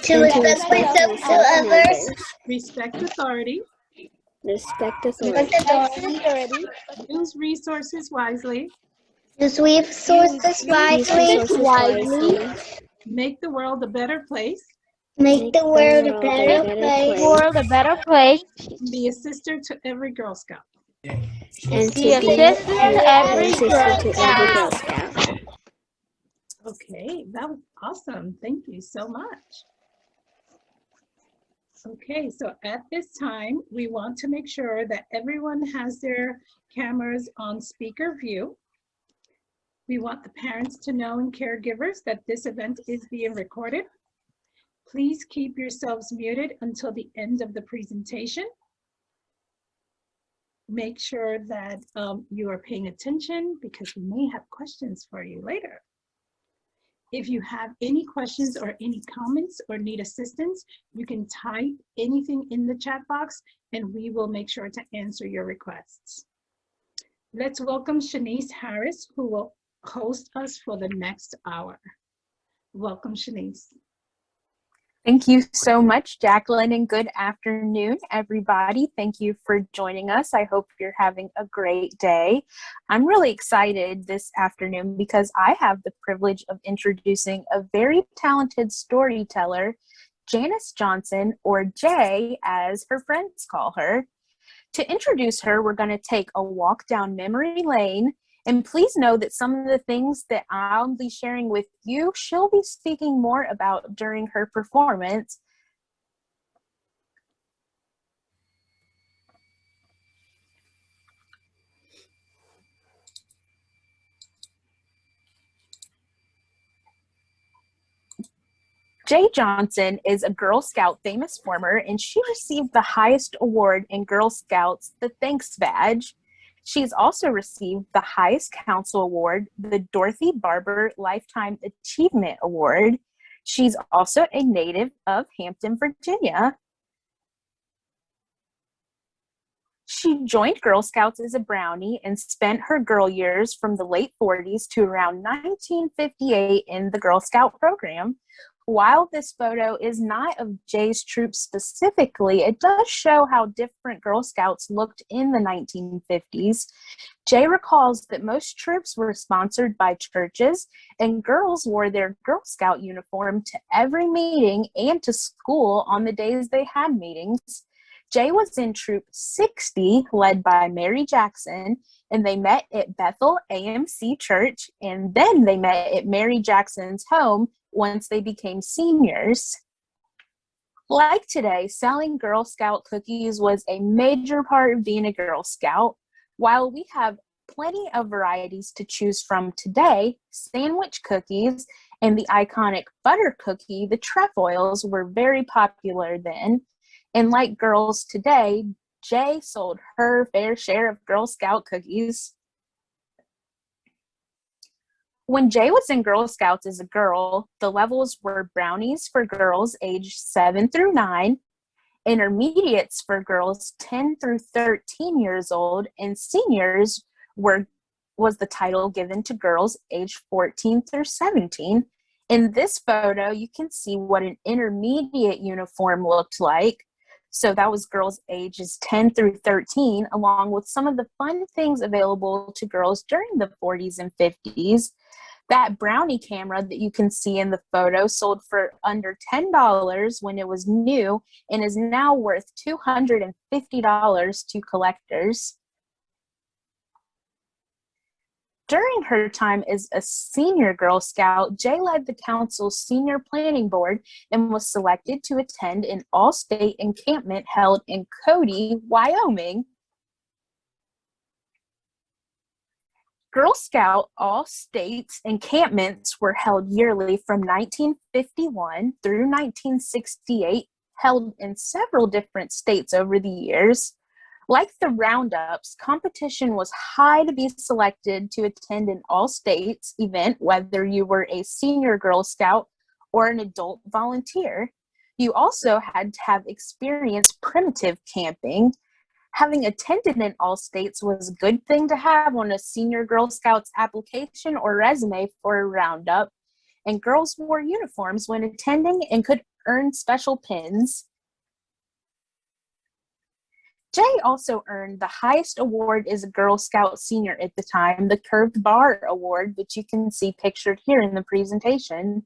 to respect myself to others, respect authority, respect respect authority, authority, use resources wisely, use resources wisely, make the world a better place, make the world a better place, be a sister to every Girl Scout. and to be a sister to every Girl Scout. Okay, that was awesome. Thank you so much. Okay, so at this time, we want to make sure that everyone has their cameras on speaker view. We want the parents to know and caregivers that this event is being recorded. Please keep yourselves muted until the end of the presentation. Make sure that you are paying attention because we may have questions for you later. If you have any questions or any comments or need assistance, you can type anything in the chat box and we will make sure to answer your requests. Let's welcome Janice Harris, who will host us for the next hour. Welcome, Janice. Thank you so much, Jacqueline, and good afternoon, everybody. Thank you for joining us. I hope you're having a great day. I'm really excited this afternoon because I have the privilege of introducing a very talented storyteller, Janice Johnson, or Jay, as her friends call her. To introduce her, we're going to take a walk down memory lane. And please know that some of the things that I'll be sharing with you, she'll be speaking more about during her performance. Jay Johnson is a Girl Scout famous former, and she received the highest award in Girl Scouts, the Thanks Badge. She's also received the highest council award, the Dorothy Barber Lifetime Achievement Award. She's also a native of Hampton, Virginia. She joined Girl Scouts as a Brownie and spent her girl years from the late 40s to around 1958 in the Girl Scout program. While this photo is not of Jay's troop specifically, it does show how different Girl Scouts looked in the 1950s. Jay recalls that most troops were sponsored by churches, and girls wore their Girl Scout uniform to every meeting and to school on the days they had meetings. Jay was in Troop 60, led by Mary Jackson, and they met at Bethel AMC Church, and then they met at Mary Jackson's home once they became seniors. Like today, selling Girl Scout cookies was a major part of being a Girl Scout. While we have plenty of varieties to choose from today, sandwich cookies and the iconic butter cookie, the trefoils, were very popular then. And like girls today, Jay sold her fair share of Girl Scout cookies. When Jay was in Girl Scouts as a girl, the levels were brownies for girls aged 7 through 9, intermediates for girls 10 through 13 years old, and seniors was the title given to girls aged 14 through 17. In this photo, you can see what an intermediate uniform looked like. So that was girls ages 10 through 13, along with some of the fun things available to girls during the 40s and 50s. That brownie camera that you can see in the photo sold for under $10 when it was new and is now worth $250 to collectors. During her time as a senior Girl Scout, Jay led the council's senior planning board and was selected to attend an all-state encampment held in Cody, Wyoming. Girl Scout all-states encampments were held yearly from 1951 through 1968, held in several different states over the years. Like the roundups, competition was high to be selected to attend an all-states event, whether you were a senior Girl Scout or an adult volunteer. You also had to have experienced primitive camping. Having attended an all-states was a good thing to have on a senior Girl Scouts application or resume for a roundup, and girls wore uniforms when attending and could earned special pins. Jay also earned the highest award as a Girl Scout senior at the time, the Curved Bar Award, which you can see pictured here in the presentation.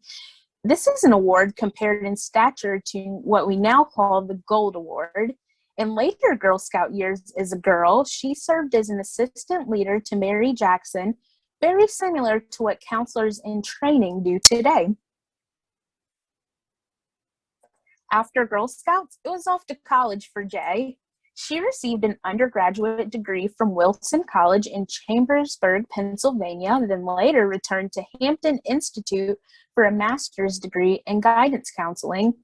This is an award compared in stature to what we now call the Gold Award. In later Girl Scout years as a girl, she served as an assistant leader to Mary Jackson, very similar to what counselors in training do today. After Girl Scouts, it was off to college for Jay. She received an undergraduate degree from Wilson College in Chambersburg, Pennsylvania, then later returned to Hampton Institute for a master's degree in guidance counseling.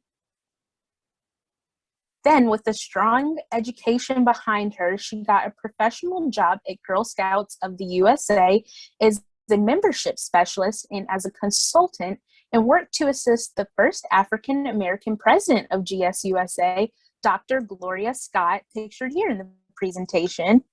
Then, with a strong education behind her, she got a professional job at Girl Scouts of the USA as a membership specialist and as a consultant, and worked to assist the first African American president of GSUSA, Dr. Gloria Scott, pictured here in the presentation.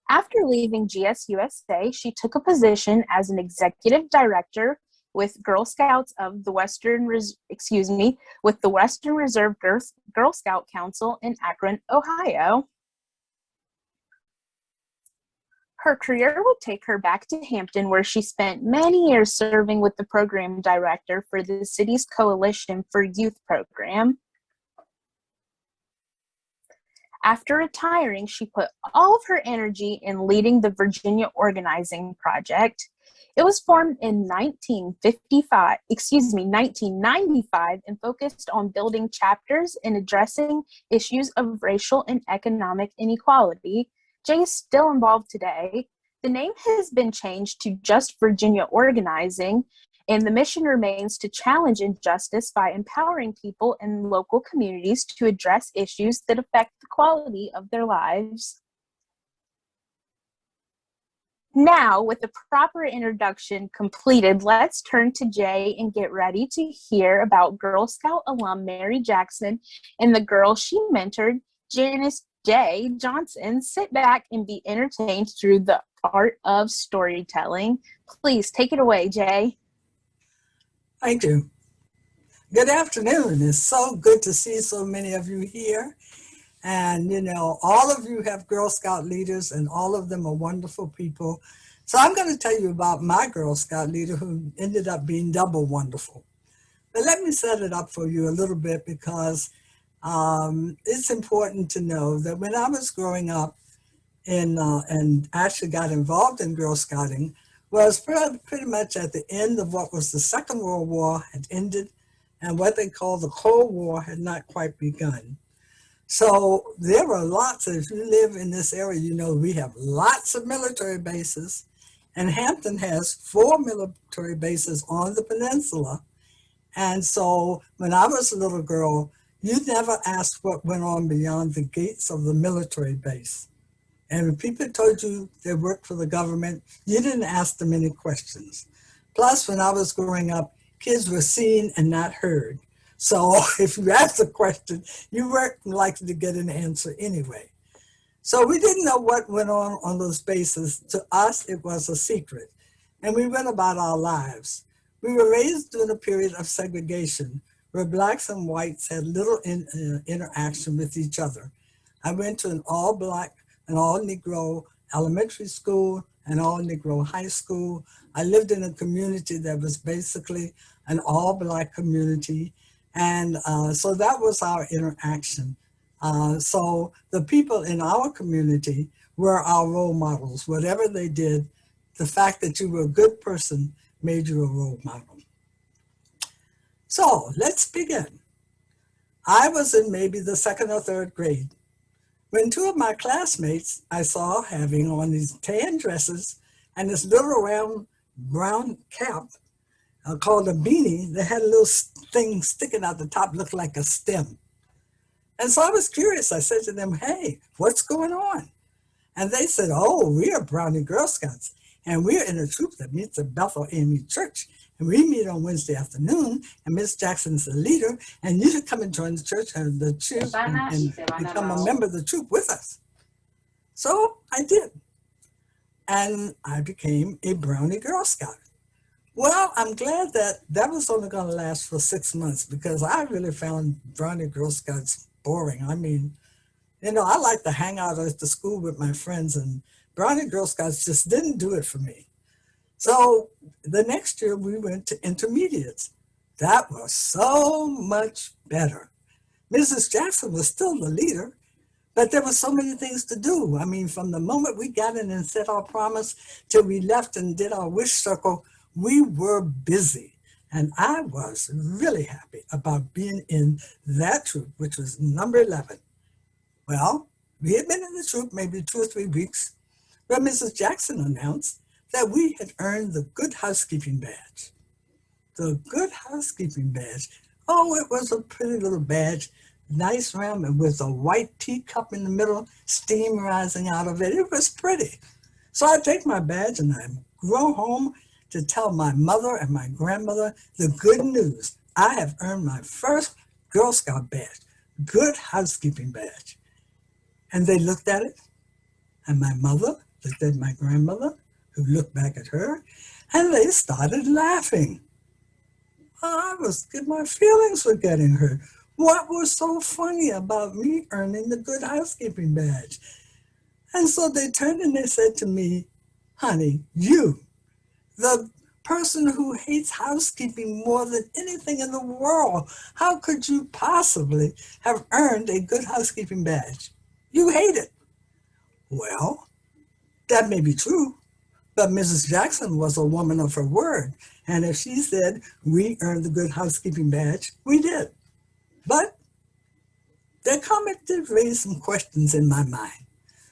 After leaving GSUSA, she took a position as an executive director with Girl Scouts of the Western Reserve Girl Scout Council in Akron, Ohio. Her career would take her back to Hampton, where she spent many years serving with the program director for the city's Coalition for Youth program. After retiring, she put all of her energy in leading the Virginia Organizing Project. It was formed in 1995 and focused on building chapters and addressing issues of racial and economic inequality. Jay is still involved today. The name has been changed to just Virginia Organizing, and the mission remains to challenge injustice by empowering people in local communities to address issues that affect the quality of their lives. Now, with the proper introduction completed, let's turn to Jay and get ready to hear about Girl Scout alum Mary Jackson and the girl she mentored, Janice Johnson. Sit back and be entertained through the art of storytelling. Please take it away, Jay. Thank you. Good afternoon. It's so good to see so many of you here. And, you know, all of you have Girl Scout leaders and all of them are wonderful people. So I'm going to tell you about my Girl Scout leader who ended up being double wonderful. But let me set it up for you a little bit because it's important to know that when I was growing up and actually got involved in Girl Scouting was pretty much at the end of what was the Second World War had ended and what they call the Cold War had not quite begun. So there were lots of, if you live in this area, you know we have lots of military bases, and Hampton has 4 military bases on the peninsula. And so when I was a little girl, you never asked what went on beyond the gates of the military base. And when people told you they worked for the government, you didn't ask them any questions. Plus, when I was growing up, kids were seen and not heard. So if you asked a question, you weren't likely to get an answer anyway. So we didn't know what went on those bases. To us, it was a secret. And we went about our lives. We were raised during a period of segregation where blacks and whites had little interaction with each other. I went to an all-black and all-Negro elementary school and all-Negro high school. I lived in a community that was basically an all-black community. And so that was our interaction. So the people in our community were our role models. Whatever they did, the fact that you were a good person made you a role model. So let's begin. I was in maybe the 2nd or 3rd grade when 2 of my classmates I saw having on these tan dresses and this little round brown cap called a beanie that had a little thing sticking out the top, looked like a stem. And so I was curious. I said to them, hey, what's going on? And they said, oh, we are Brownie Girl Scouts, and we're in a troop that meets at Bethel AME Church. And we meet on Wednesday afternoon, and Miss Jackson's the leader, and you should come and join the church and the troop and become a member of the troop with us. So I did. And I became a Brownie Girl Scout. Well, I'm glad that that was only going to last for 6 months because I really found Brownie Girl Scouts boring. I mean, I like to hang out at the school with my friends, and Brownie Girl Scouts just didn't do it for me. So the next year we went to intermediates. That was so much better. Mrs. Jackson was still the leader, but there were so many things to do. I mean, from the moment we got in and said our promise till we left and did our wish circle, we were busy. And I was really happy about being in that troop, which was number 11. Well, we had been in the troop maybe 2 or 3 weeks when Mrs. Jackson announced that we had earned the Good Housekeeping Badge. The Good Housekeeping Badge. Oh, it was a pretty little badge, nice round and with a white teacup in the middle, steam rising out of it. It was pretty. So I take my badge and I go home to tell my mother and my grandmother the good news. I have earned my first Girl Scout badge, Good Housekeeping Badge. And they looked at it, and my mother looked at my grandmother, who looked back at her, and they started laughing. My feelings were getting hurt. What was so funny about me earning the Good Housekeeping Badge? And so they turned and they said to me, honey, you, the person who hates housekeeping more than anything in the world, how could you possibly have earned a Good Housekeeping Badge? You hate it. Well, that may be true, but Mrs. Jackson was a woman of her word. And if she said we earned the Good Housekeeping Badge, we did. But that comment did raise some questions in my mind.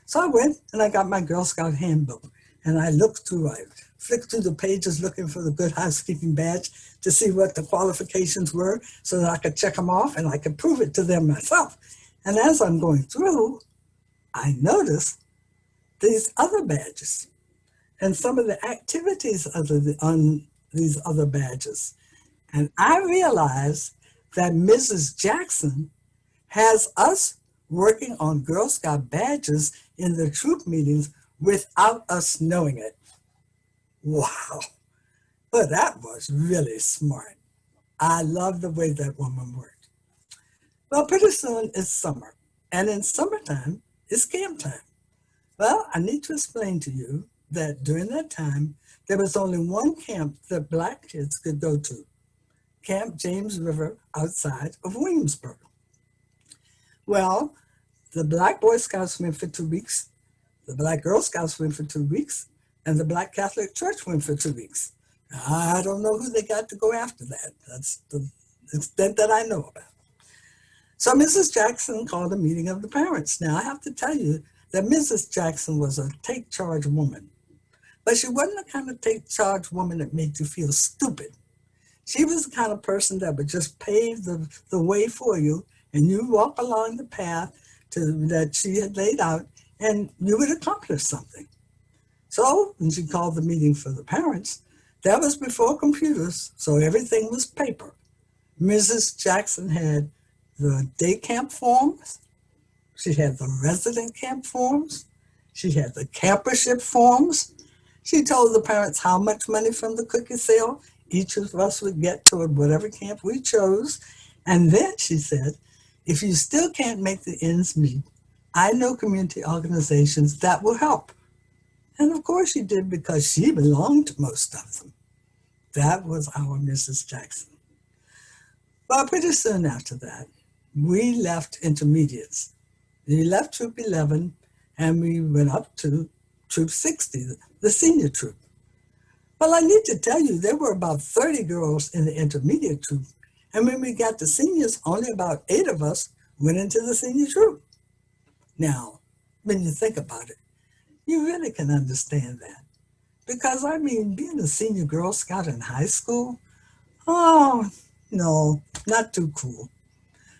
So I went and I got my Girl Scout handbook and I flicked through the pages looking for the Good Housekeeping Badge to see what the qualifications were so that I could check them off and I could prove it to them myself. And as I'm going through, I noticed these other badges and some of the activities on these other badges. And I realized that Mrs. Jackson has us working on Girl Scout badges in the troop meetings without us knowing it. Wow. Well, that was really smart. I love the way that woman worked. Well, pretty soon it's summer, and in summertime, it's camp time. Well, I need to explain to you that during that time, there was only one camp that Black kids could go to, Camp James River outside of Williamsburg. Well, the Black Boy Scouts went for 2 weeks, the Black Girl Scouts went for 2 weeks, and the Black Catholic Church went for 2 weeks. I don't know who they got to go after that. That's the extent that I know about. So Mrs. Jackson called a meeting of the parents. Now, I have to tell you that Mrs. Jackson was a take-charge woman, but she wasn't the kind of take-charge woman that made you feel stupid. She was the kind of person that would just pave the way for you, and you walk along the path that she had laid out, and you would accomplish something. So when she called the meeting for the parents, that was before computers, so everything was paper. Mrs. Jackson had the day camp forms, she had the resident camp forms, she had the campership forms. She told the parents how much money from the cookie sale each of us would get toward whatever camp we chose. And then she said, if you still can't make the ends meet, I know community organizations that will help. And of course she did, because she belonged to most of them. That was our Mrs. Jackson. Well, pretty soon after that, we left intermediates. We left Troop 11 and we went up to Troop 60, the senior troop. Well, I need to tell you, there were about 30 girls in the intermediate troop. And when we got to seniors, only about 8 of us went into the senior troop. Now, when you think about it, you really can understand that. Because, I mean, being a senior Girl Scout in high school, oh, no, not too cool.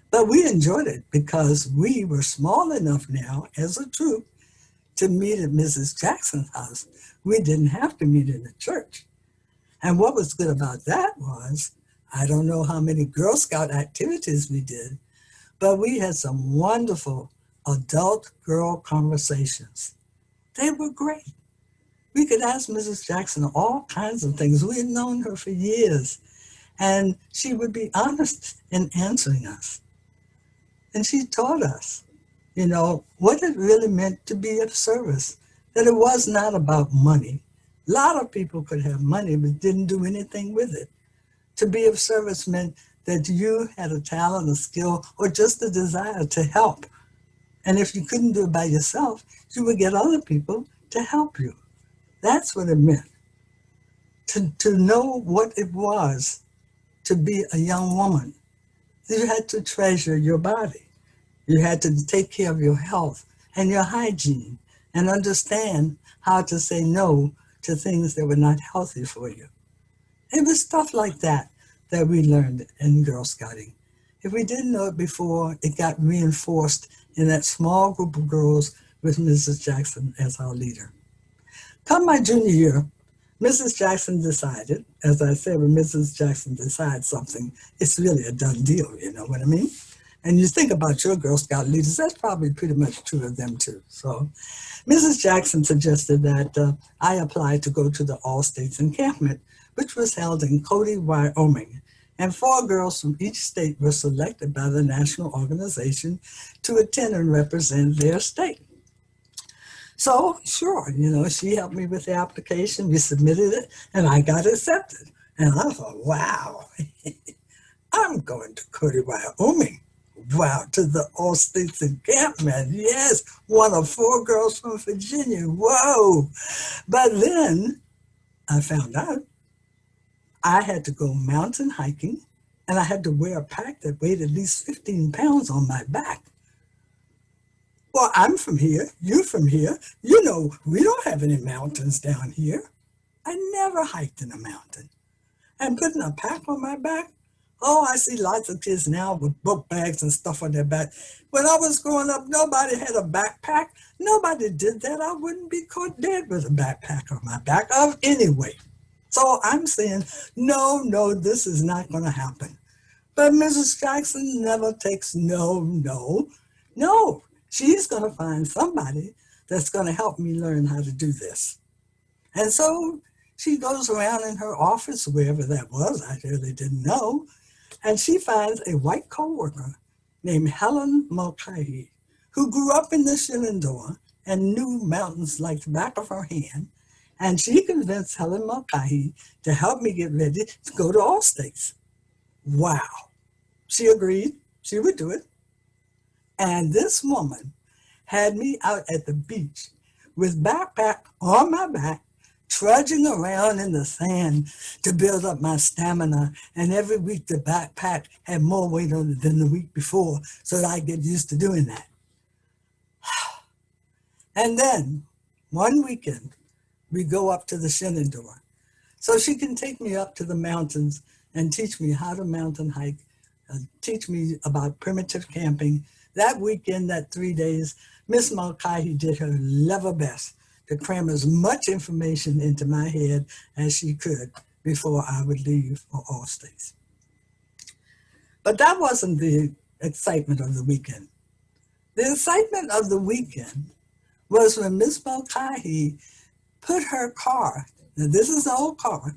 But we enjoyed it because we were small enough now as a troop to meet at Mrs. Jackson's house. We didn't have to meet in the church. And what was good about that was, I don't know how many Girl Scout activities we did, but we had some wonderful adult girl conversations. They were great. We could ask Mrs. Jackson all kinds of things. We had known her for years, and she would be honest in answering us. And she taught us, what it really meant to be of service, that it was not about money. A lot of people could have money but didn't do anything with it. To be of service meant that you had a talent, a skill, or just a desire to help. And if you couldn't do it by yourself, you would get other people to help you. That's what it meant. To know what it was to be a young woman. You had to treasure your body. You had to take care of your health and your hygiene and understand how to say no to things that were not healthy for you. It was stuff like that that we learned in Girl Scouting. If we didn't know it before, it got reinforced in that small group of girls with Mrs. Jackson as our leader. Come my junior year, Mrs. Jackson decided, as I said, when Mrs. Jackson decides something, it's really a done deal, you know what I mean? And you think about your Girl Scout leaders, that's probably pretty much true of them too. So Mrs. Jackson suggested that I apply to go to the All States Encampment, which was held in Cody, Wyoming. And 4 girls from each state were selected by the national organization to attend and represent their state. So sure, she helped me with the application, we submitted it, and I got accepted. And I thought, wow, I'm going to Cody, Wyoming. Wow, to the All States Encampment. Yes, one of 4 girls from Virginia. Whoa. But then I found out I had to go mountain hiking, and I had to wear a pack that weighed at least 15 pounds on my back. Well, I'm from here. You're from here. We don't have any mountains down here. I never hiked in a mountain. And putting a pack on my back, I see lots of kids now with book bags and stuff on their back. When I was growing up, nobody had a backpack. Nobody did that. I wouldn't be caught dead with a backpack on my back anyway. So I'm saying, no, this is not going to happen. But Mrs. Jackson never takes no. She's going to find somebody that's going to help me learn how to do this. And so she goes around in her office, wherever that was, I really didn't know, and she finds a white coworker named Helen Mulcahy, who grew up in the Shenandoah and knew mountains like the back of her hand. And she convinced Helen Mulcahy to help me get ready to go to All States. Wow. She agreed she would do it. And this woman had me out at the beach with backpack on my back, trudging around in the sand to build up my stamina. And every week the backpack had more weight on it than the week before, so that I get used to doing that. And then one weekend, we go up to the Shenandoah. So she can take me up to the mountains and teach me how to mountain hike, teach me about primitive camping. That weekend, that 3 days, Miss Mulcahy did her level best to cram as much information into my head as she could before I would leave for All States. But that wasn't the excitement of the weekend. The excitement of the weekend was when Miss Mulcahy put her car, now this is an old car.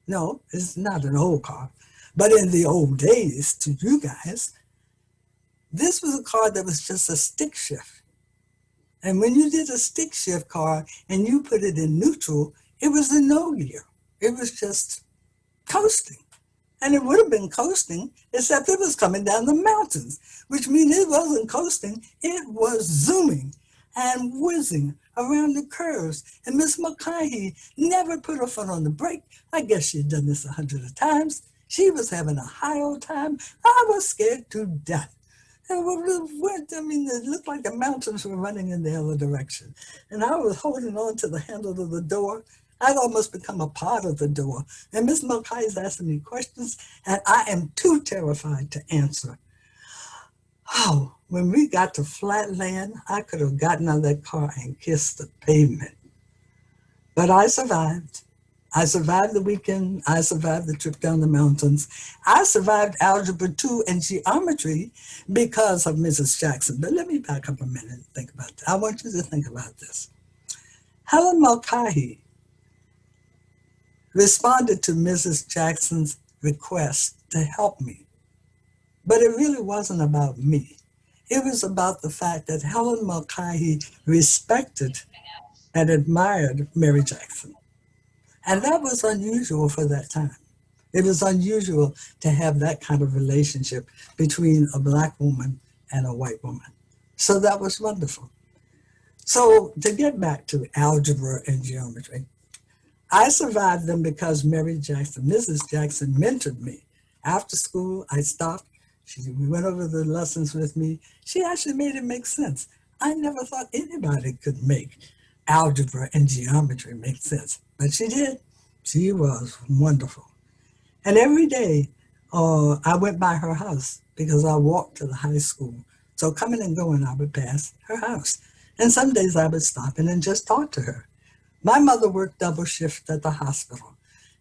No, it's not an old car, but in the old days to you guys, this was a car that was just a stick shift. And when you did a stick shift car and you put it in neutral, it was in no gear. It was just coasting. And it would have been coasting, except it was coming down the mountains, which means it wasn't coasting, it was zooming and whizzing around the curves. And Miss Mulcahy never put her foot on the brake. I guess she'd done this 100 times. She was having a high old time. I was scared to death. And it looked like the mountains were running in the other direction. And I was holding on to the handle of the door. I'd almost become a part of the door. And Miss Mulcahy's asking me questions, and I am too terrified to answer. Oh, when we got to flat land, I could have gotten out of that car and kissed the pavement. But I survived. I survived the weekend. I survived the trip down the mountains. I survived Algebra 2 and geometry because of Mrs. Jackson. But let me back up a minute and think about that. I want you to think about this. Helen Mulcahy responded to Mrs. Jackson's request to help me. But it really wasn't about me. It was about the fact that Helen Mulcahy respected and admired Mary Jackson. And that was unusual for that time. It was unusual to have that kind of relationship between a Black woman and a white woman. So that was wonderful. So to get back to algebra and geometry, I survived them because Mary Jackson, Mrs. Jackson, mentored me. After school, I stopped. We went over the lessons with me. She actually made it make sense. I never thought anybody could make algebra and geometry make sense, but she did. She was wonderful. And every day, I went by her house because I walked to the high school. So coming and going, I would pass her house. And some days I would stop in and just talk to her. My mother worked double shift at the hospital.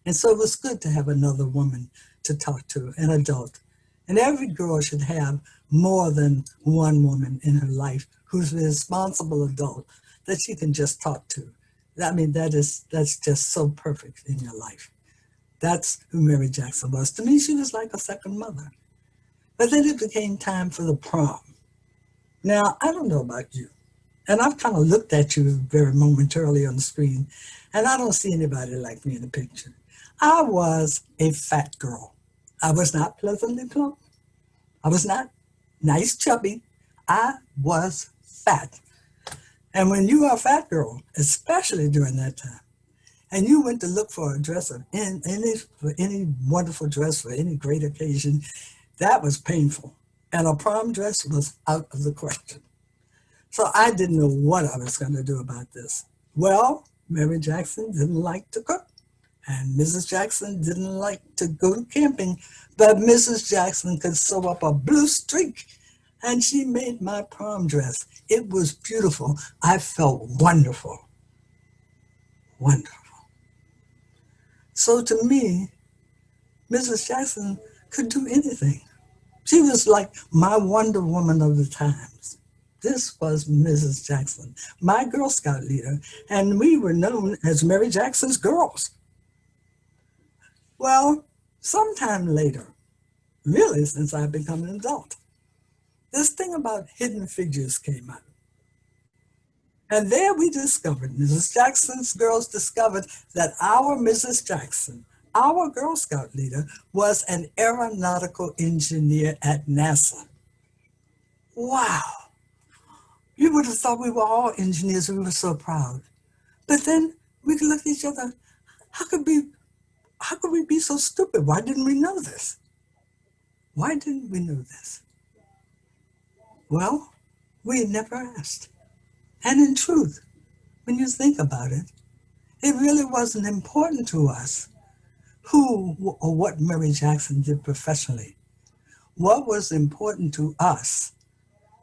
And so it was good to have another woman to talk to, an adult. And every girl should have more than one woman in her life who's a responsible adult that she can just talk to. I mean, that's just so perfect in your life. That's who Mary Jackson was. To me, she was like a second mother. But then it became time for the prom. Now, I don't know about you, and I've kind of looked at you very momentarily on the screen, and I don't see anybody like me in the picture. I was a fat girl. I was not pleasantly plump. I was not nice chubby. I was fat. And when you are a fat girl, especially during that time, and you went to look for a dress for any wonderful dress for any great occasion, that was painful. And a prom dress was out of the question. So I didn't know what I was going to do about this. Well, Mary Jackson didn't like to cook, and Mrs. Jackson didn't like to go camping, but Mrs. Jackson could sew up a blue streak, and she made my prom dress. It was beautiful. I felt wonderful. Wonderful. So to me, Mrs. Jackson could do anything. She was like my Wonder Woman of the times. This was Mrs. Jackson, my Girl Scout leader, and we were known as Mary Jackson's girls. Well, sometime later, really since I've become an adult, this thing about hidden figures came out. And there we discovered, Mrs. Jackson's girls discovered that our Mrs. Jackson, our Girl Scout leader, was an aeronautical engineer at NASA. Wow. You would have thought we were all engineers. We were so proud. But then we could look at each other. How could we be so stupid? Why didn't we know this? Why didn't we know this? Well, we had never asked. And in truth, when you think about it, it really wasn't important to us who or what Mary Jackson did professionally. What was important to us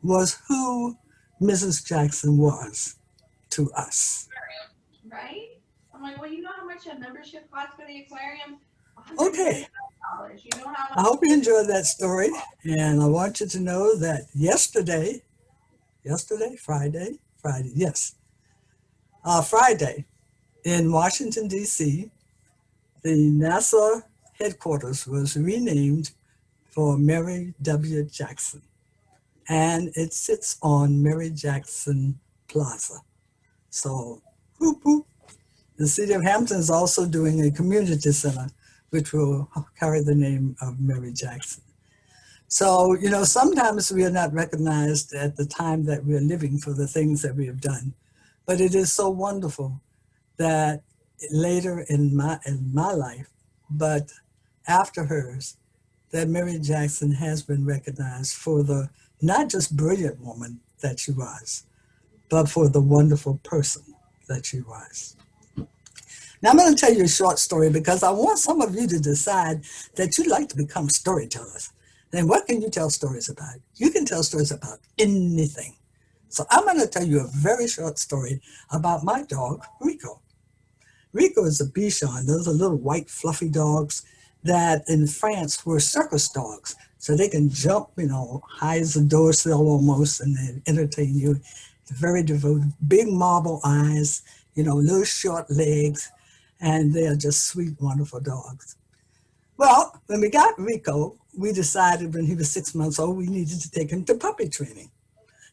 was who Mrs. Jackson was to us. Right? I'm like, well, you know how much a membership costs for the aquarium? Okay. $150. You know how I hope you enjoyed that story. And I want you to know that Friday in Washington, D.C., the NASA headquarters was renamed for Mary W. Jackson. And it sits on Mary Jackson Plaza. So, whoop, whoop. The city of Hampton is also doing a community center, which will carry the name of Mary Jackson. So, you know, sometimes we are not recognized at the time that we are living for the things that we have done. But it is so wonderful that later in my life, but after hers, that Mary Jackson has been recognized for the not just brilliant woman that she was, but for the wonderful person that she was. Now I'm going to tell you a short story because I want some of you to decide that you'd like to become storytellers. Then what can you tell stories about? You can tell stories about anything. So I'm going to tell you a very short story about my dog, Rico. Rico is a Bichon. Those are little white fluffy dogs that in France were circus dogs. So they can jump, you know, high as a door sill almost and then entertain you. Very devoted, big marble eyes, you know, little short legs. and they are just sweet, wonderful dogs. Well, when we got Rico, we decided when he was 6 months old, we needed to take him to puppy training.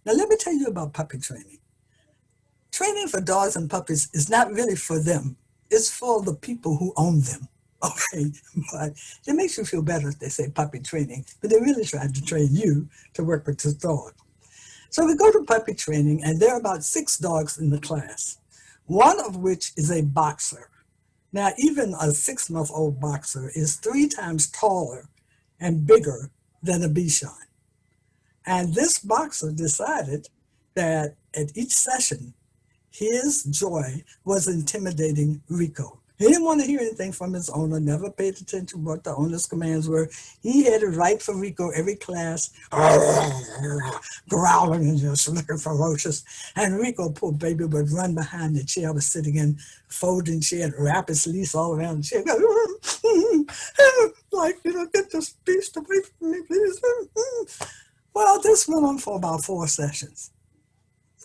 Now, let me tell you about puppy training. Training for dogs and puppies is not really for them. It's for the people who own them. Okay, but it makes you feel better if they say puppy training, but they really tried to train you to work with this dog. So we go to puppy training, and there are about 6 dogs in the class, one of which is a boxer. Now, even a 6-month-old boxer is 3 times taller and bigger than a Bichon. And this boxer decided that at each session, his joy was intimidating Rico. He didn't want to hear anything from his owner, never paid attention to what the owner's commands were. He headed right for Rico every class, growling and just looking ferocious. And Rico, poor baby, would run behind the chair I was sitting in, folding chair, and wrap his leash all around the chair. Like, get this beast away from me, please. Well, this went on for about 4 sessions.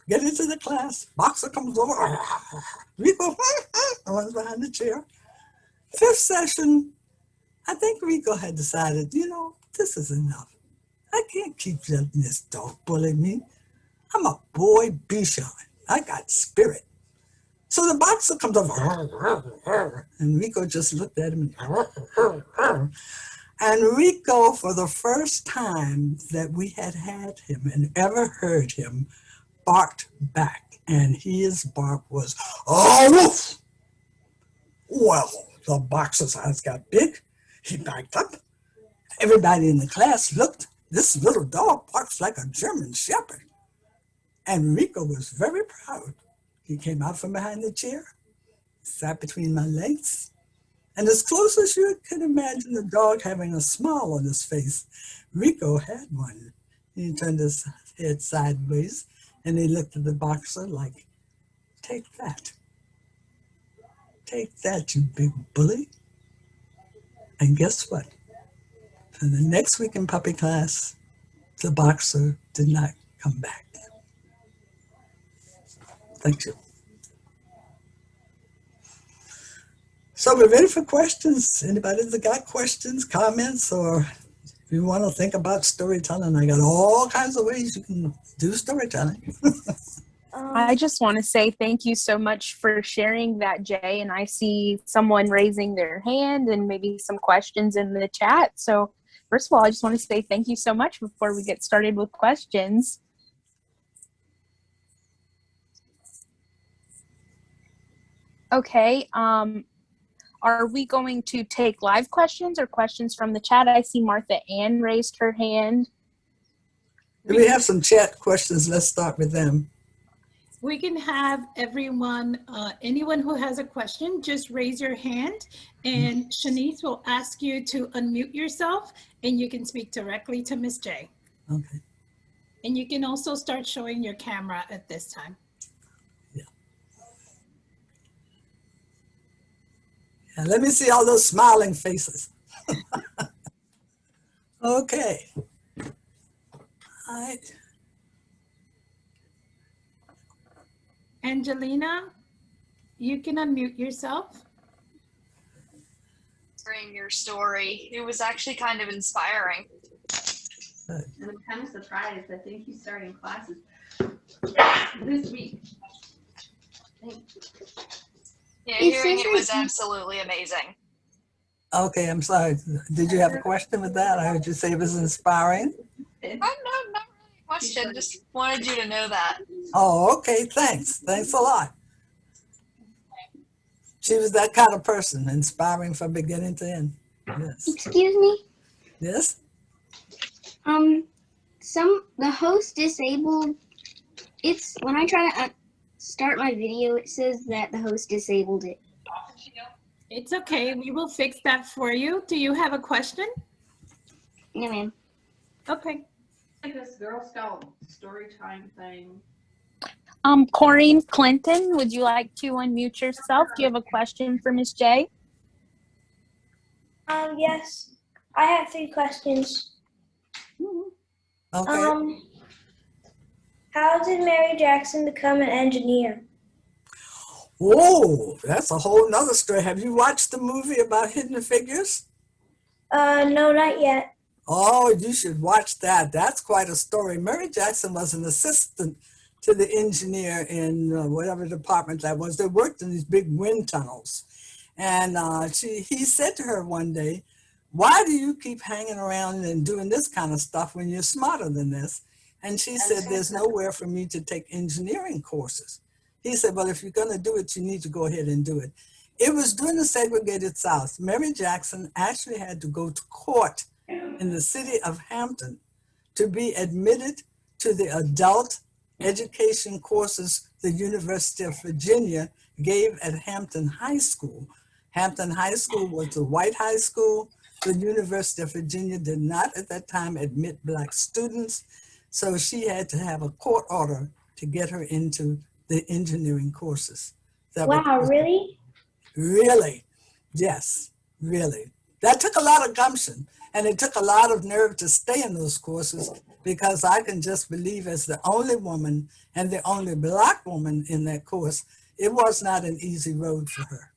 Get into the class, boxer comes over, Rico runs behind the chair. 5th session, I think Rico had decided, this is enough. I can't keep letting this dog bully me. I'm a boy Bichon. I got spirit. So the boxer comes over, and Rico just looked at him. And Rico, for the first time that we had him and ever heard him, barked back, and his bark was, oh, woof! Well, the boxer's eyes got big. He backed up. Everybody in the class looked. This little dog barks like a German shepherd. And Rico was very proud. He came out from behind the chair, sat between my legs, and as close as you can imagine a dog having a smile on his face, Rico had one. He turned his head sideways, and he looked at the boxer like, take that. Take that, you big bully. And guess what? For the next week in puppy class, the boxer did not come back. Thank you. So we're ready for questions. Anybody that got questions, comments, or if you want to think about storytelling, I got all kinds of ways you can do storytelling. I just want to say thank you so much for sharing that, Jay. And I see someone raising their hand and maybe some questions in the chat. So first of all, I just want to say thank you so much before we get started with questions. Okay, are we going to take live questions or questions from the chat? I see Martha Ann raised her hand. We have some chat questions. Let's start with them. We can have everyone, anyone who has a question, just raise your hand, and Shanice will ask you to unmute yourself, and you can speak directly to Miss J. Okay. And you can also start showing your camera at this time. Yeah, let me see all those smiling faces. Okay. All right. Angelina, you can unmute yourself. Hearing your story, it was actually kind of inspiring. And I'm kind of surprised. I think he's starting classes this week. Yeah, hearing it was absolutely amazing. Okay, I'm sorry. Did you have a question with that? I heard you say it was inspiring. Not really a question. Just wanted you to know that. Oh, okay. Thanks. Thanks a lot. She was that kind of person, inspiring from beginning to end. Yes. Excuse me. Yes? The host disabled. It's when I try to start my video, it says that the host disabled it. It's okay. We will fix that for you. Do you have a question? No, ma'am. Okay. Like this Girl Scout story time thing. Corinne Clinton, would you like to unmute yourself? Do you have a question for Miss J? Yes. I have 3 questions. Okay. How did Mary Jackson become an engineer? Oh, that's a whole nother story. Have you watched the movie about Hidden Figures? No, not yet. Oh, you should watch that. That's quite a story. Mary Jackson was an assistant to the engineer in whatever department that was. They worked in these big wind tunnels. And he said to her one day, why do you keep hanging around and doing this kind of stuff when you're smarter than this? And she said, there's nowhere for me to take engineering courses. He said, well, if you're going to do it, you need to go ahead and do it. It was during the segregated South. Mary Jackson actually had to go to court in the city of Hampton to be admitted to the adult education courses the University of Virginia gave at Hampton High School. Hampton High School was a white high school. The University of Virginia did not at that time admit Black students, so she had to have a court order to get her into the engineering courses. Wow, really? Really? Yes, really. That took a lot of gumption, and it took a lot of nerve to stay in those courses, because I can just believe, as the only woman and the only Black woman in that course, it was not an easy road for her.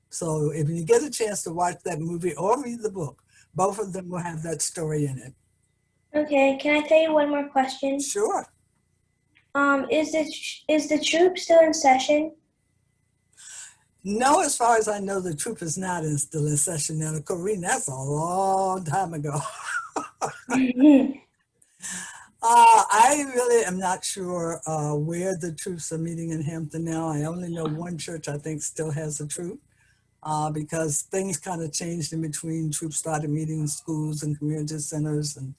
So if you get a chance to watch that movie or read the book, both of them will have that story in it. Okay, can I tell you one more question? Sure. Is the troop still in session? No, as far as I know, the troop is not still in session now. Corinne, that's a long time ago. I really am not sure where the troops are meeting in Hampton now. I only know one church I think still has a troop, because things kind of changed in between. Troops started meeting in schools and community centers, and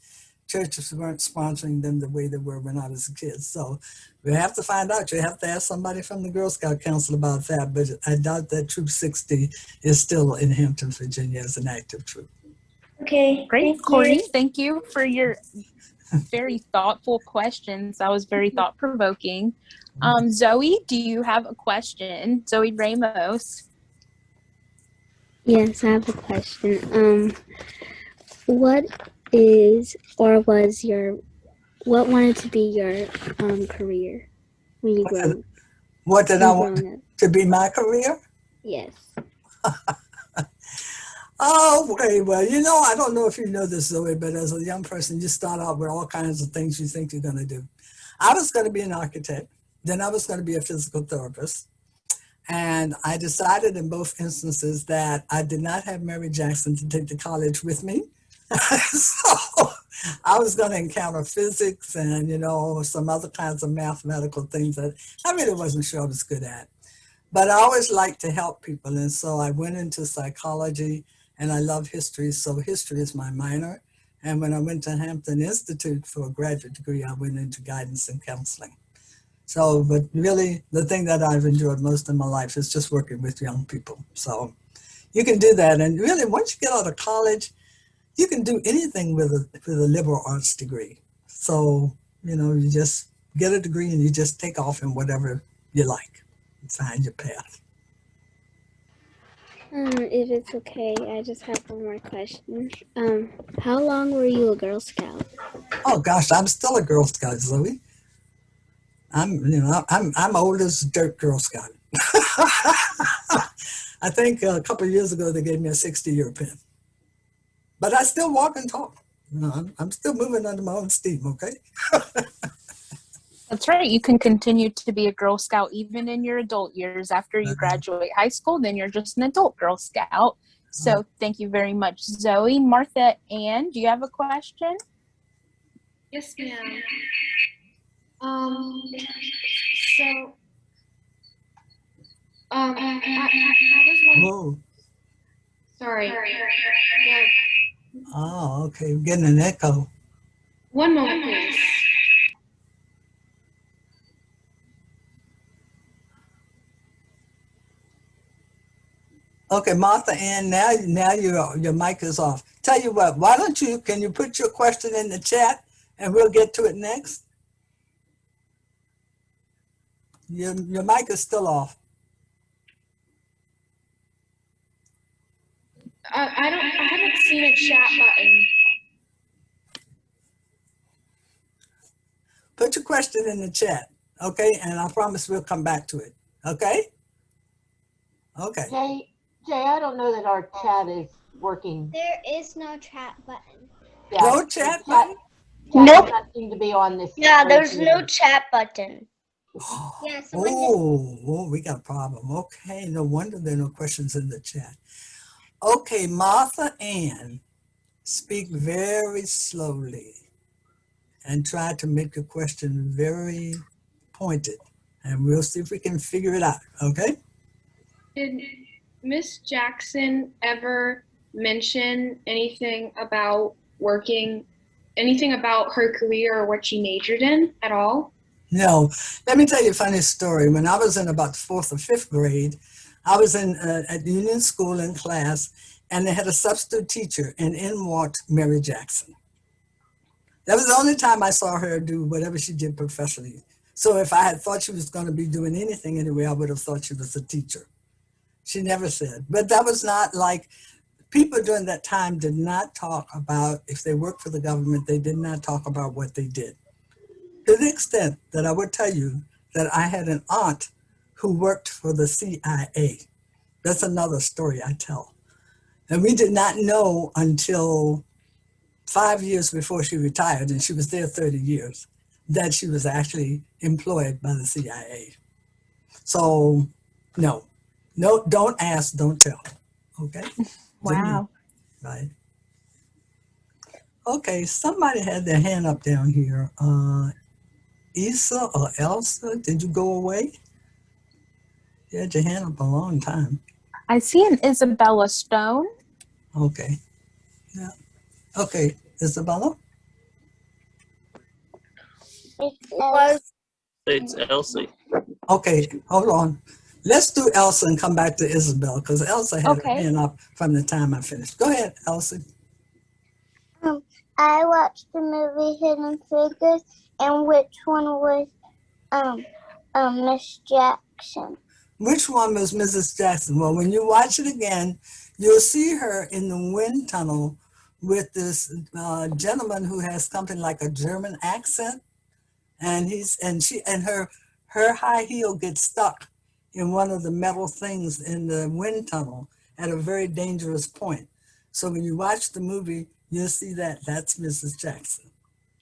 churches weren't sponsoring them the way they were when I was a kid. So we have to find out. You have to ask somebody from the Girl Scout Council about that, but I doubt that Troop 60 is still in Hampton, Virginia as an active troop. Okay, Great, thank Courtney, you. thank you for your very thoughtful questions. That was very thought-provoking. Zoe, do you have a question? Zoe Ramos. Yes, I have a question. What is or was what wanted to be your career when you grow What did I want growing up? to be my career? Yes. Oh, okay. Well, I don't know if you know this, Zoe, but as a young person, you start out with all kinds of things you think you're going to do. I was going to be an architect. Then I was going to be a physical therapist. And I decided in both instances that I did not have Mary Jackson to take to college with me. So I was going to encounter physics and, some other kinds of mathematical things that I really wasn't sure I was good at. But I always liked to help people. And so I went into psychology, and I love history. So history is my minor. And when I went to Hampton Institute for a graduate degree, I went into guidance and counseling. So, but really the thing that I've enjoyed most in my life is just working with young people. So you can do that. And really, once you get out of college, you can do anything with a liberal arts degree. So, you just get a degree and you just take off in whatever you like and find your path. If it's okay, I just have one more question. How long were you a Girl Scout? Oh gosh, I'm still a Girl Scout, Zoe. I'm old as dirt Girl Scout. I think a couple of years ago they gave me a 60-year pin. But I still walk and talk. I'm still moving under my own steam, okay? That's right. You can continue to be a Girl Scout even in your adult years. After you graduate high school, then you're just an adult Girl Scout. So thank you very much, Zoe. Martha Ann, do you have a question? Yes, ma'am. I was wondering. Whoa. Sorry. Yeah. Oh, okay. We're getting an echo. One moment, please. Okay, Martha Ann, now your mic is off. Tell you what, can you put your question in the chat and we'll get to it next? Your mic is still off. I haven't seen a chat button. Put your question in the chat, okay? And I promise we'll come back to it, okay? Okay. Jay, I don't know that our chat is working. There is no chat button. Yeah, No the chat button? chat Nope. does not seem to be on this. Yeah, right there's here. no chat button. Yeah, someone just Oh, we got a problem. Okay, no wonder there are no questions in the chat. Okay, Martha Ann, speak very slowly and try to make the question very pointed, and we'll see if we can figure it out, okay? Did Miss Jackson ever mention anything about working, anything about her career or what she majored in at all? No, let me tell you a funny story. When I was in about the 4th or 5th grade, I was in at Union School in class, and they had a substitute teacher, and in walked Mary Jackson. That was the only time I saw her do whatever she did professionally. So if I had thought she was going to be doing anything anyway, I would have thought she was a teacher. She never said. But that was not like, people during that time did not talk about, if they worked for the government, they did not talk about what they did. To the extent that I would tell you that I had an aunt who worked for the CIA. That's another story I tell. And we did not know until 5 years before she retired, and she was there 30 years, that she was actually employed by the CIA. So, no, don't ask, don't tell. Okay? Wow. Right. Okay, somebody had their hand up down here. Isa or Elsa, did you go away? You had your hand up a long time. I see an Isabella Stone. Okay. Yeah. Okay, Isabella? It's Elsie. Okay, hold on. Let's do Elsa and come back to Isabel, because Elsa had her Okay. hand up from the time I finished. Go ahead, Elsa. I watched the movie Hidden Figures, and which one was Miss Jackson? Which one was Mrs. Jackson? Well, when you watch it again, you'll see her in the wind tunnel with this gentleman who has something like a German accent, and her high heel gets stuck in one of the metal things in the wind tunnel at a very dangerous point. So when you watch the movie, you'll see that that's Mrs. Jackson.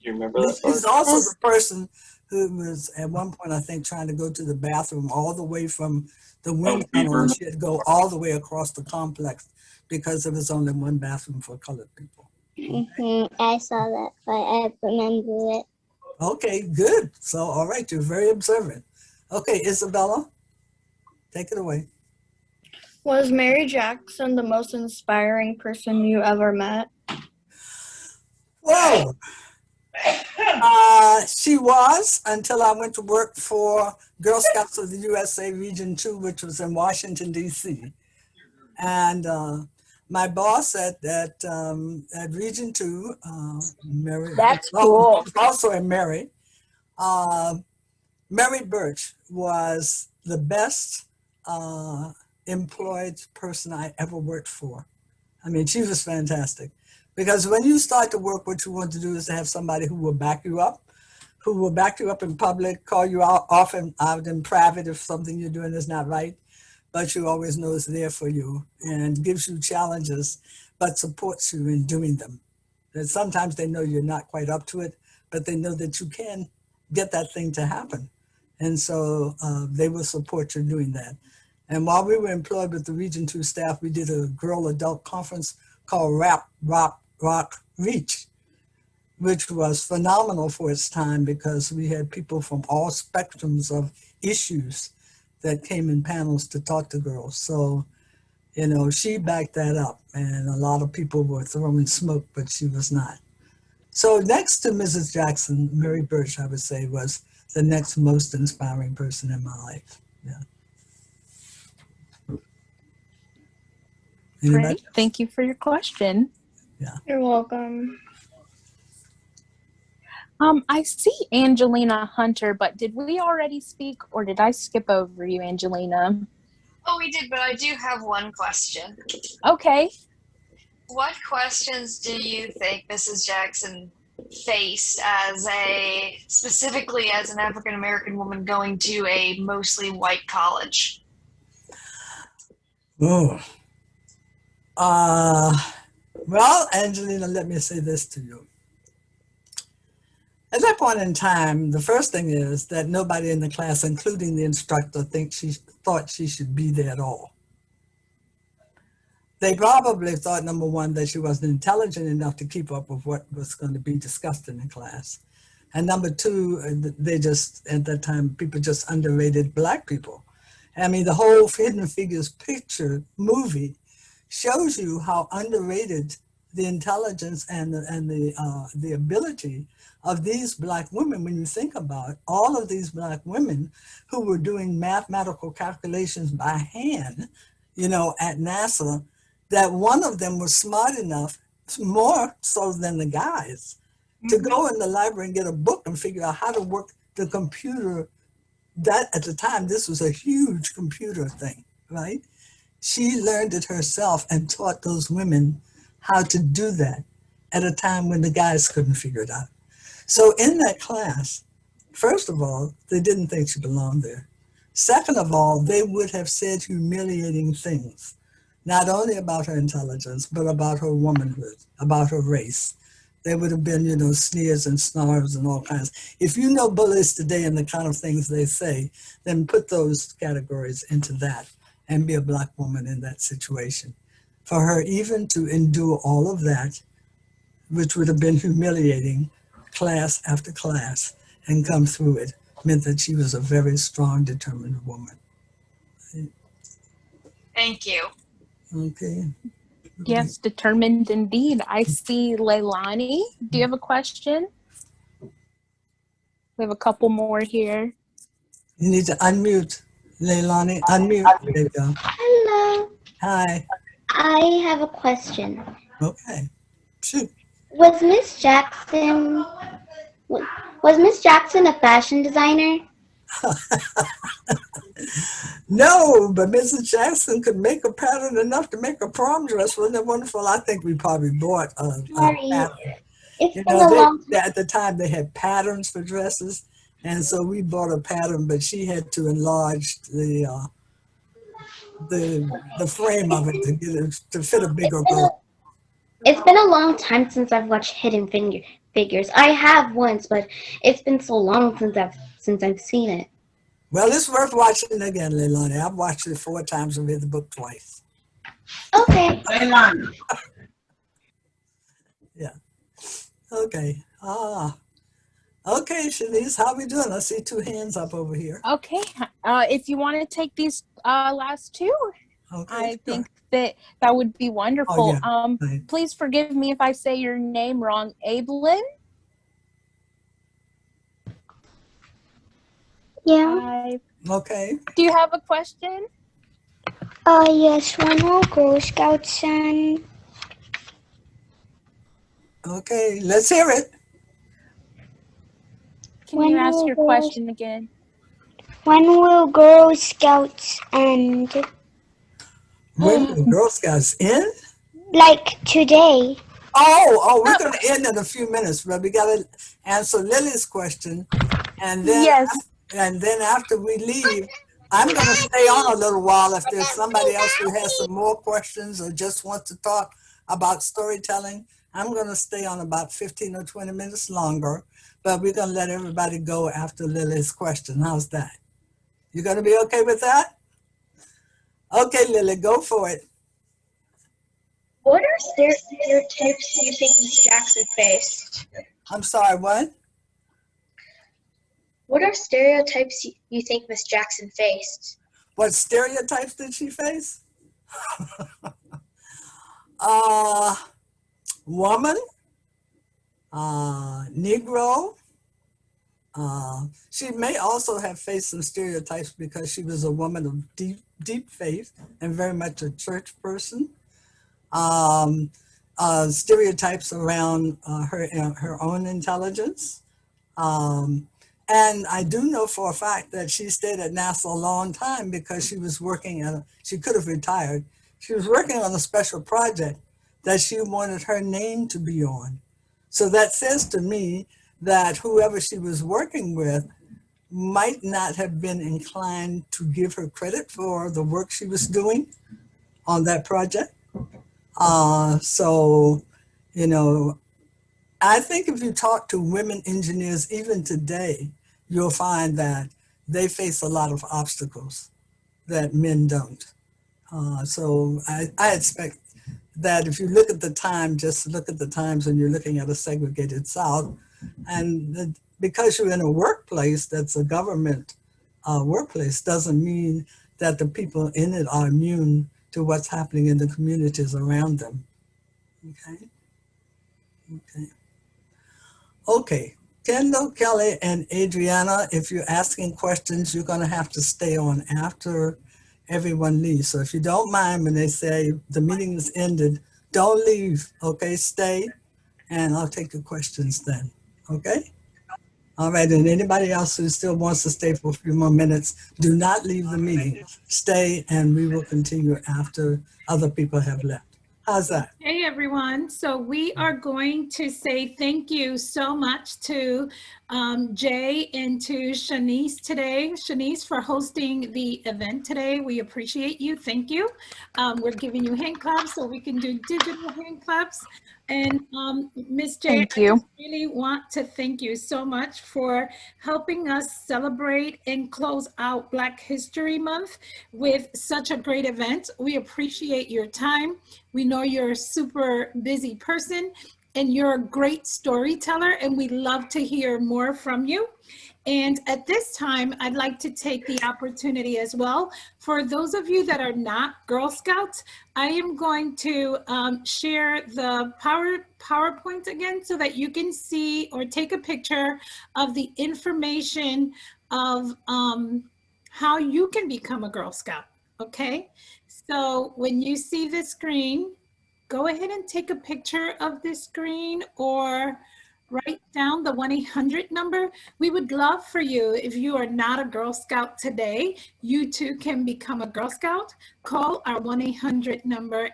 Do you remember that part? She's also the person who was at one point, I think, trying to go to the bathroom all the way from the wind tunnel, and she had to go all the way across the complex because there was only one bathroom for colored people. I saw that, but I remember it. Okay, good. So, all right, you're very observant. Okay, Isabella, take it away. Was Mary Jackson the most inspiring person you ever met? Whoa. She was, until I went to work for Girl Scouts of the USA Region 2, which was in Washington, D.C. And my boss at Region 2, Mary. That's cool. Also in Mary. Mary Birch was the best employed person I ever worked for. I mean, she was fantastic. Because when you start to work, what you want to do is to have somebody who will back you up in public, call you out often out in private if something you're doing is not right, but you always know it's there for you and gives you challenges, but supports you in doing them. And sometimes they know you're not quite up to it, but they know that you can get that thing to happen. And so they will support you doing that. And while we were employed with the Region 2 staff, we did a girl adult conference called Rap, Rock, Reach, which was phenomenal for its time because we had people from all spectrums of issues that came in panels to talk to girls. So, you know, she backed that up, and a lot of people were throwing smoke, but she was not. So next to Mrs. Jackson, Mary Birch, I would say, was the next most inspiring person in my life. Yeah. Anybody? Great. Thank you for your question. Yeah. You're welcome. I see Angelina Hunter, but did we already speak or did I skip over you, Angelina? Oh, we did, but I do have one question. Okay. What questions do you think Mrs. Jackson faced specifically as an African American woman going to a mostly white college? Oh. Well, Angelina, let me say this to you. At that point in time, the first thing is that nobody in the class, including the instructor, thought she should be there at all. They probably thought, number one, that she wasn't intelligent enough to keep up with what was going to be discussed in the class. And number two, they just, at that time, people just underrated Black people. I mean, the whole Hidden Figures picture movie shows you how underrated the intelligence and the ability of these Black women. When you think about all of these Black women who were doing mathematical calculations by hand, you know, at NASA, that one of them was smart enough, more so than the guys, to go in the library and get a book and figure out how to work the computer. That at the time, this was a huge computer thing, right? She learned it herself and taught those women how to do that at a time when the guys couldn't figure it out. So in that class, first of all, they didn't think she belonged there. Second of all, they would have said humiliating things, not only about her intelligence, but about her womanhood, about her race. There would have been, you know, sneers and snarls and all kinds. If you know bullies today and the kind of things they say, then put those categories into that and be a Black woman in that situation. For her even to endure all of that, which would have been humiliating, class after class, and come through it, meant that she was a very strong, determined woman. Thank you. Okay. Yes, determined indeed. I see Leilani. Do you have a question? We have a couple more here. You need to unmute, Leilani. Unmute. There you go. Hello. Hi. I have a question. Okay. Shoot. Was Miss Jackson a fashion designer? No, but Mrs. Jackson could make a pattern enough to make a prom dress. Wasn't that wonderful? I think we probably bought a pattern. It's You been know, a long time. at the time they had patterns for dresses, and so we bought a pattern, but she had to enlarge the frame of it to get it to fit a bigger girl. It's been a long time since I've watched Hidden Figures. I have once, but it's been so long since I've seen it. Well, it's worth watching again, Leilani. I've watched it 4 times and read the book twice. Okay. Leilani. Yeah. Okay. Okay, Shanice, how we doing? I see 2 hands up over here. Okay. If you want to take these last 2, okay, I think that would be wonderful. Oh, yeah. Please forgive me if I say your name wrong. Ablin? Yeah. Okay. Do you have a question? Yes, when will Girl Scouts end? Okay, let's hear it. Can you ask your question again? When will Girl Scouts end? When will Girl Scouts end? Like today. Oh, we're going to end in a few minutes, but we got to answer Lily's question. And then, and then after we leave, I'm going to stay on a little while if there's somebody else who has some more questions or just wants to talk about storytelling. I'm going to stay on about 15 or 20 minutes longer, but we're going to let everybody go after Lily's question. How's that? You going to be okay with that? Okay, Lily, go for it. What are stereotypes do you think Miss Jackson faced? I'm sorry, what? What are stereotypes you think Miss Jackson faced? What stereotypes did she face? Woman, Negro. She may also have faced some stereotypes because she was a woman of deep faith and very much a church person. Stereotypes around her own intelligence. And I do know for a fact that she stayed at NASA a long time because she was working she could have retired. She was working on a special project that she wanted her name to be on. So that says to me that whoever she was working with might not have been inclined to give her credit for the work she was doing. on that project. So, you know, I think if you talk to women engineers even today, you'll find that they face a lot of obstacles that men don't. So I expect that if you look at the time, just look at the times when you're looking at a segregated South, and because you're in a workplace that's a government workplace doesn't mean that the people in it are immune to what's happening in the communities around them. Okay. Okay. Okay. Kendall, Kelly, and Adriana, if you're asking questions, you're going to have to stay on after everyone leaves. So if you don't mind, when they say the meeting is ended, don't leave. Okay, stay, and I'll take your questions then. Okay? All right, and anybody else who still wants to stay for a few more minutes, do not leave the meeting. Stay, and we will continue after other people have left. How's that? Hey everyone, so we are going to say thank you so much to Jay and to Shanice today. Shanice, for hosting the event today. We appreciate you. Thank you. We're giving you hand claps so we can do digital hand claps. And Miss Jay, Thank you. I just really want to thank you so much for helping us celebrate and close out Black History Month with such a great event. We appreciate your time. We know you're a super busy person and you're a great storyteller, and we love to hear more from you. And at this time, I'd like to take the opportunity as well. For those of you that are not Girl Scouts, I am going to share the PowerPoint again so that you can see or take a picture of the information of how you can become a Girl Scout, okay? So when you see the screen, go ahead and take a picture of this screen or write down the 1-800 number. We would love for you, if you are not a Girl Scout today, you too can become a Girl Scout. Call our 1-800 number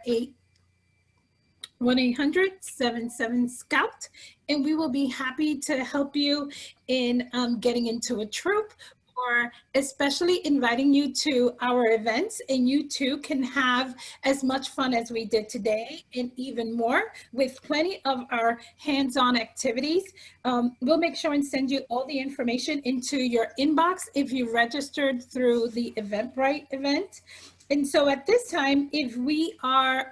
1-800-77-SCOUT, and we will be happy to help you in getting into a troop, or especially inviting you to our events, and you too can have as much fun as we did today and even more with plenty of our hands-on activities. We'll make sure and send you all the information into your inbox if you registered through the Eventbrite event. And so at this time, if we are,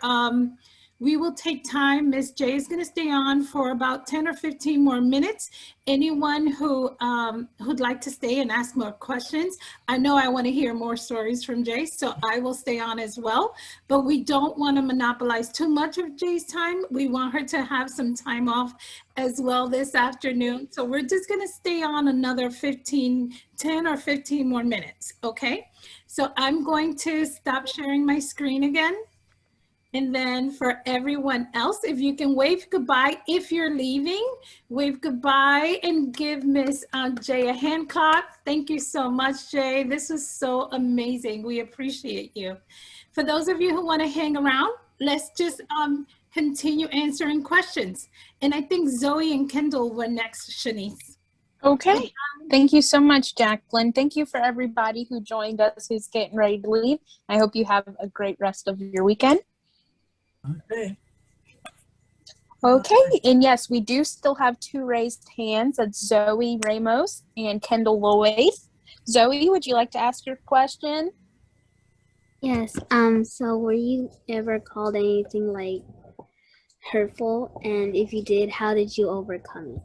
we will take time. Ms. J is going to stay on for about 10 or 15 more minutes. Anyone who who'd like to stay and ask more questions, I know I want to hear more stories from Jay, so I will stay on as well. But we don't want to monopolize too much of Jay's time. We want her to have some time off as well this afternoon. So we're just going to stay on another 10 or 15 more minutes, okay? So I'm going to stop sharing my screen again. And then for everyone else, if you can wave goodbye if you're leaving, wave goodbye and give Miss Jay a hand clap. Thank you so much, Jay. This was so amazing. We appreciate you. For those of you who want to hang around, let's just continue answering questions. And I think Zoe and Kendall were next, Shanice. Okay. Thank you so much, Jacqueline. Thank you for everybody who joined us who's getting ready to leave. I hope you have a great rest of your weekend. Okay. Okay, and yes, we do still have 2 raised hands. That's Zoe Ramos and Kendall Lloyd. Zoe, would you like to ask your question? Yes. So were you ever called anything like hurtful? And if you did, how did you overcome it?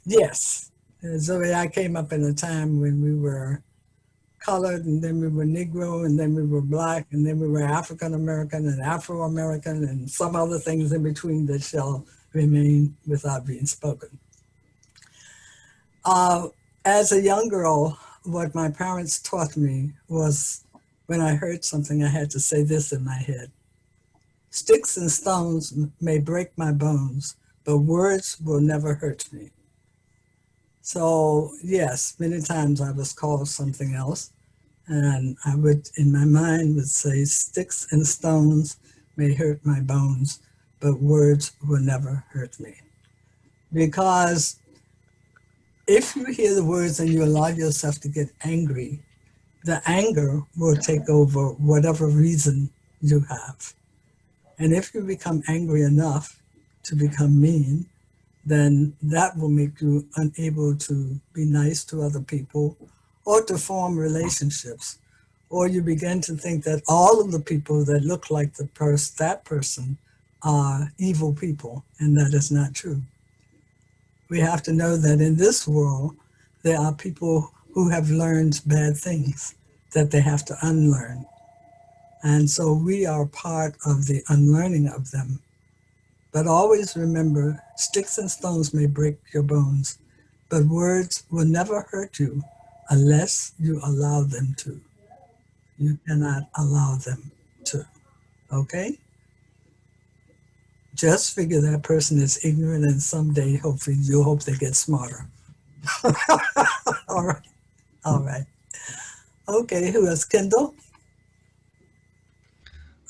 Yes. Zoe, I came up in a time when we were colored, and then we were Negro, and then we were Black, and then we were African American and Afro American, and some other things in between that shall remain without being spoken. As a young girl, what my parents taught me was when I heard something, I had to say this in my head: sticks and stones may break my bones, but words will never hurt me. So yes, many times I was called something else, and I would, in my mind, would say, sticks and stones may hurt my bones, but words will never hurt me. Because if you hear the words and you allow yourself to get angry, the anger will take over whatever reason you have. And if you become angry enough to become mean, then that will make you unable to be nice to other people or to form relationships. Or you begin to think that all of the people that look like that person are evil people, and that is not true. We have to know that in this world, there are people who have learned bad things that they have to unlearn. And so we are part of the unlearning of them. But always remember, sticks and stones may break your bones, but words will never hurt you unless you allow them to. You cannot allow them to, okay? Just figure that person is ignorant, and someday, hopefully, you'll hope they get smarter. All right, all right. Okay, who else? Kendall?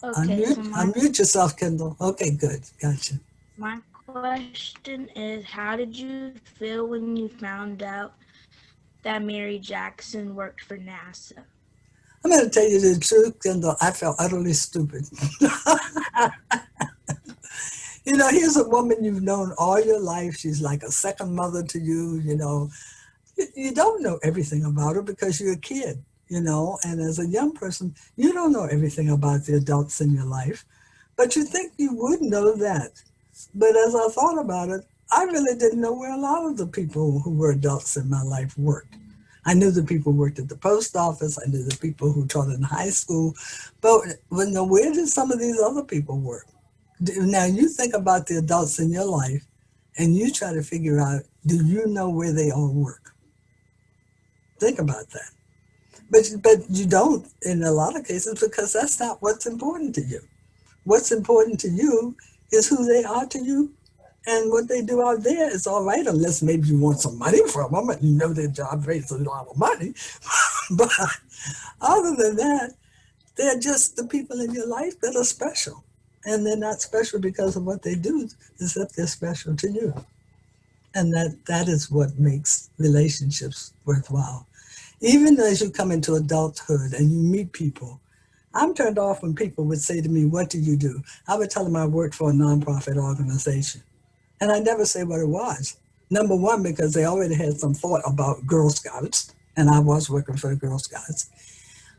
Okay, so Unmute yourself, Kendall. Okay, good, gotcha. my question is, how did you feel when you found out that Mary Jackson worked for NASA? I'm going to tell you the truth, Kendall. I felt utterly stupid. You know, here's a woman you've known all your life. She's like a second mother to you, you know. You don't know everything about her because you're a kid, you know, and as a young person, you don't know everything about the adults in your life, but you think you would know that. But as I thought about it, I really didn't know where a lot of the people who were adults in my life worked. I knew the people who worked at the post office. I knew the people who taught in high school, but where did some of these other people work? Now you think about the adults in your life and you try to figure out, do you know where they all work? Think about that. But you don't in a lot of cases because that's not what's important to you. What's important to you is who they are to you, and what they do out there is all right, unless maybe you want some money from them and you know their job rates a lot of money. But other than that, they're just the people in your life that are special. And they're not special because of what they do, except they're special to you. And that is what makes relationships worthwhile. Even as you come into adulthood and you meet people, I'm turned off when people would say to me, what do you do? I would tell them I worked for a nonprofit organization. And I never say what it was. Number one, because they already had some thought about Girl Scouts, and I was working for the Girl Scouts.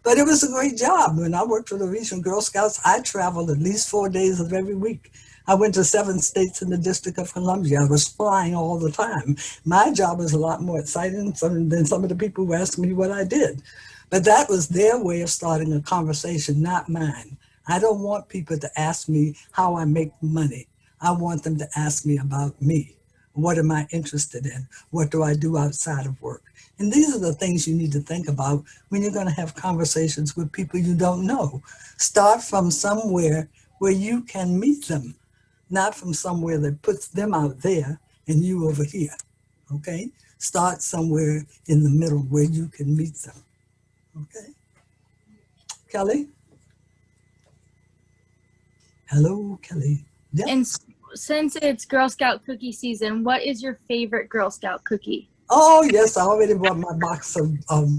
But it was a great job. When I worked for the Regional Girl Scouts, I traveled at least 4 days of every week. I went to 7 states in the District of Columbia. I was flying all the time. My job was a lot more exciting than some of the people who asked me what I did. But that was their way of starting a conversation, not mine. I don't want people to ask me how I make money. I want them to ask me about me. What am I interested in? What do I do outside of work? And these are the things you need to think about when you're going to have conversations with people you don't know. Start from somewhere where you can meet them, not from somewhere that puts them out there and you over here, okay? Start somewhere in the middle where you can meet them, okay? Kelly? Hello, Kelly. Yeah. And since it's Girl Scout cookie season, what is your favorite Girl Scout cookie? Oh, yes, I already bought my box of